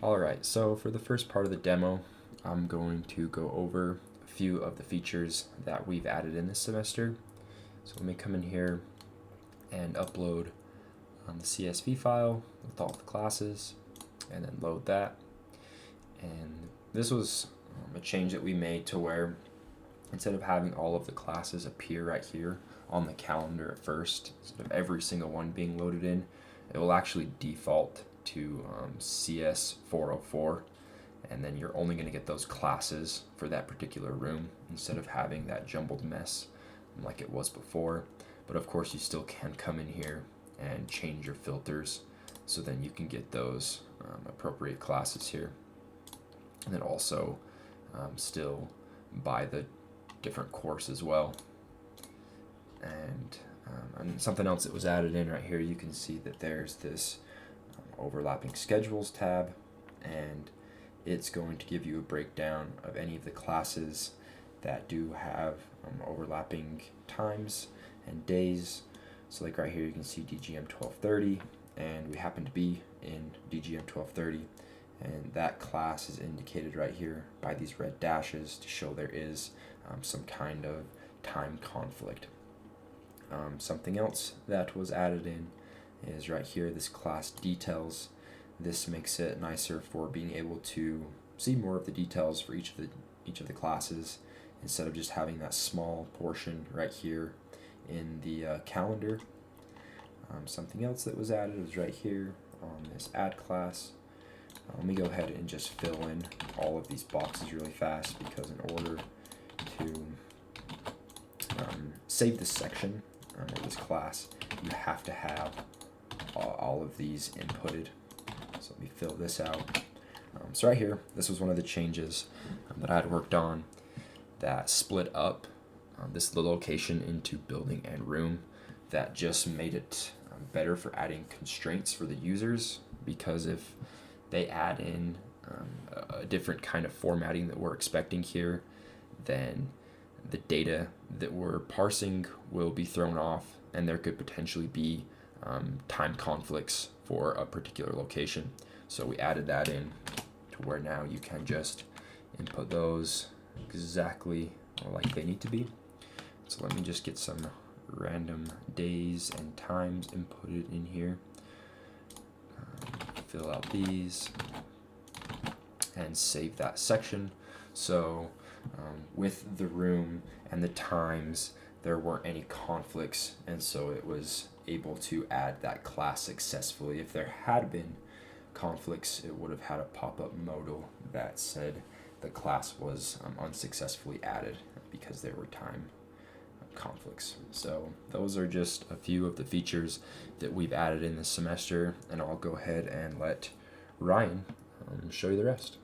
Alright, so for the first part of the demo, I'm going to go over a few of the features that we've added in this semester. So let me come in here and upload the CSV file with all the classes and then load that. And this was a change that we made to where instead of having all of the classes appear right here on the calendar at first, instead of every single one being loaded in, it will actually default to CS 404, and then you're only going to get those classes for that particular room instead of having that jumbled mess like it was before. But of course you still can come in here and change your filters so then you can get those appropriate classes here, and then also still buy the different course as well. And something else that was added in right here, you can see that there's this overlapping schedules tab, and it's going to give you a breakdown of any of the classes that do have overlapping times and days. So like right here you can see DGM 1230, and we happen to be in DGM 1230, and that class is indicated right here by these red dashes to show there is some kind of time conflict. Something else that was added in is right here, this class details. This makes it nicer for being able to see more of the details for each of the classes instead of just having that small portion right here in the calendar. Something else that was added was right here on this add class. Let me go ahead and just fill in all of these boxes really fast, because in order to save this section or this class, you have to have all of these inputted. So let me fill this out. So right here, this was one of the changes that I had worked on that split up this location into building and room. That just made it better for adding constraints for the users, because if they add in a different kind of formatting that we're expecting here, then the data that we're parsing will be thrown off, and there could potentially be time conflicts for a particular location. So we added that in to where now you can just input those exactly like they need to be. So let me just get some random days and times inputted in here. Fill out these and save that section. So with the room and the times, there weren't any conflicts, and so it was able to add that class successfully. If there had been conflicts, it would have had a pop-up modal that said the class was unsuccessfully added because there were time conflicts. So those are just a few of the features that we've added in this semester, and I'll go ahead and let Ryan show you the rest.